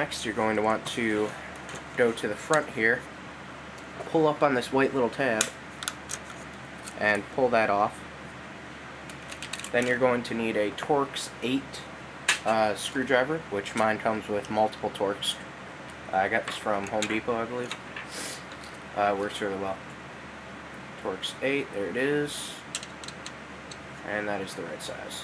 next, you're going to want to go to the front here, pull up on this white little tab, and pull that off. Then you're going to need a Torx 8 screwdriver, which mine comes with multiple Torx. I got this from Home Depot, I believe. Works really well. Torx 8, there it is. And that is the right size.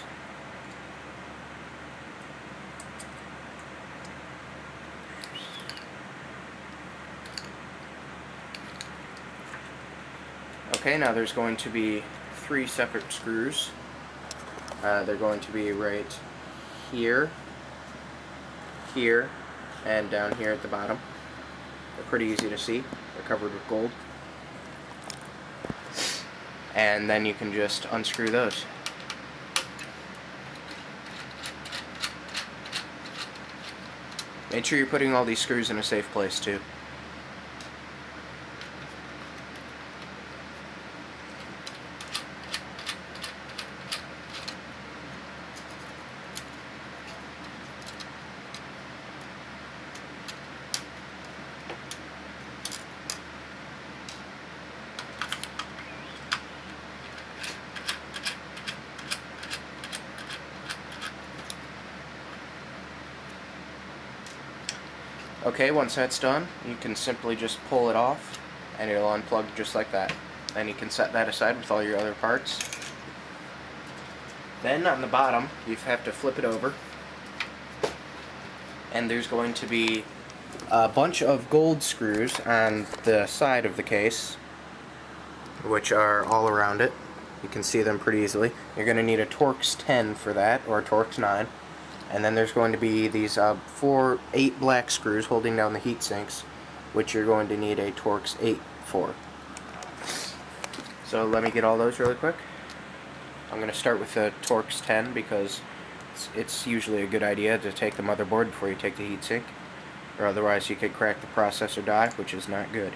Okay, now there's going to be 3 separate screws. They're going to be right here, here, and down here at the bottom. They're pretty easy to see. They're covered with gold. And then you can just unscrew those. Make sure you're putting all these screws in a safe place too. Okay, once that's done, you can simply just pull it off and it'll unplug just like that. Then you can set that aside with all your other parts. Then on the bottom, you have to flip it over, and there's going to be a bunch of gold screws on the side of the case, which are all around it. You can see them pretty easily. You're going to need a Torx 10 for that, or a Torx 9. And then there's going to be these 8 black screws holding down the heat sinks, which you're going to need a Torx 8 for. So let me get all those really quick. I'm going to start with the Torx 10 because it's usually a good idea to take the motherboard before you take the heat sink, or otherwise you could crack the processor die, which is not good.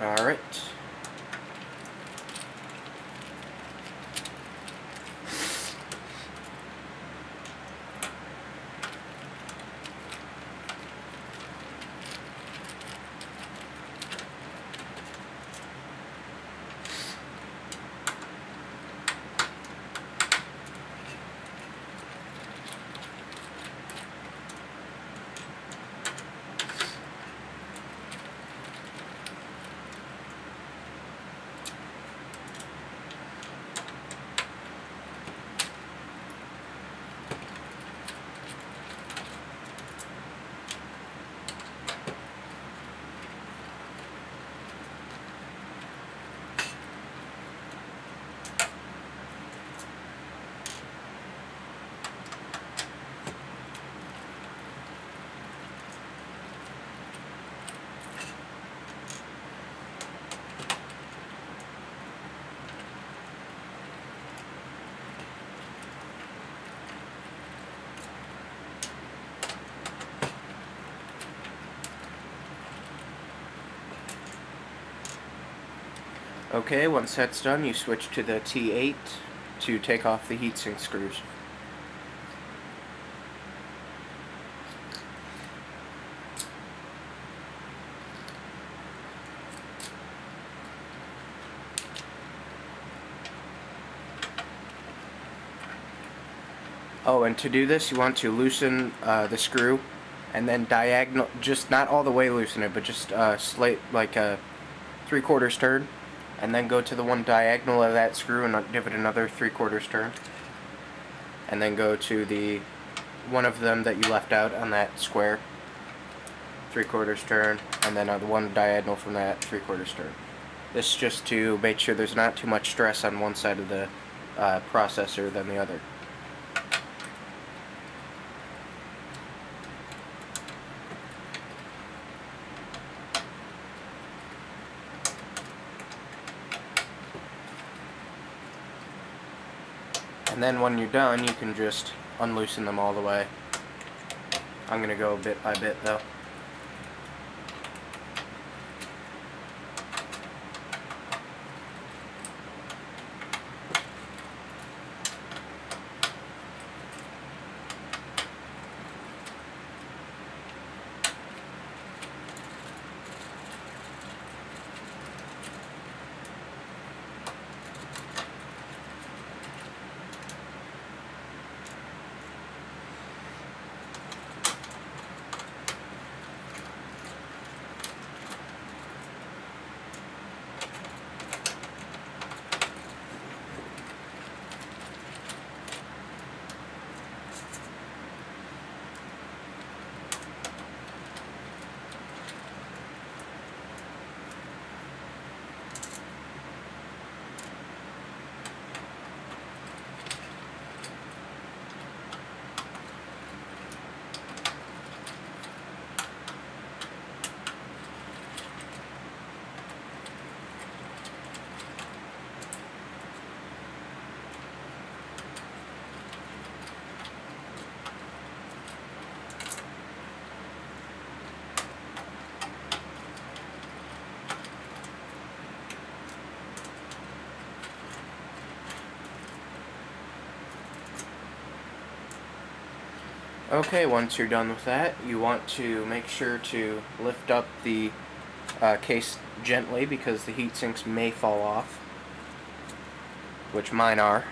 Alright. Okay, once that's done, you switch to the T8 to take off the heatsink screws. Oh, and to do this, you want to loosen the screw, and then diagonal, just not all the way loosen it, but just like a 3/4 turn, and then go to the one diagonal of that screw and give it another 3/4 turn, and then go to the one of them that you left out on that square, 3/4 turn, and then the one diagonal from that 3/4 turn. This is just to make sure there's not too much stress on one side of the processor than the other. And then when you're done, you can just unloosen them all the way. I'm going to go bit by bit though. Okay, once you're done with that, you want to make sure to lift up the case gently because the heat sinks may fall off, which mine are,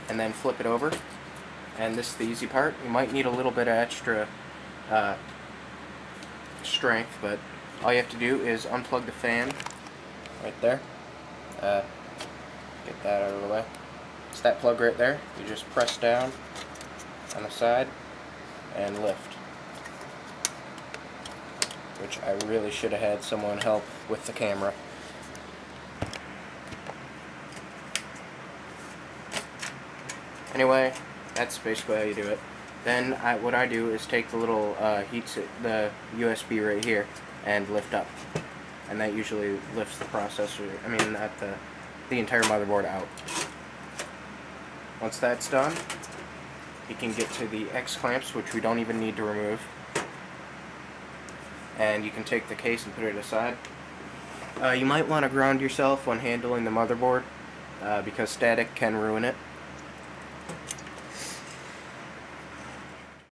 and then flip it over. And this is the easy part. You might need a little bit of extra strength, but all you have to do is unplug the fan right there. Get that out of the way. It's that plug right there. You just press down on the side and lift, which I really should have had someone help with the camera. Anyway, that's basically how you do it. Then what I do is take the little the USB right here and lift up, and that usually lifts the processor. I mean, not the entire motherboard out. Once that's done, you can get to the X clamps, which we don't even need to remove, and you can take the case and put it aside. You might want to ground yourself when handling the motherboard because static can ruin it.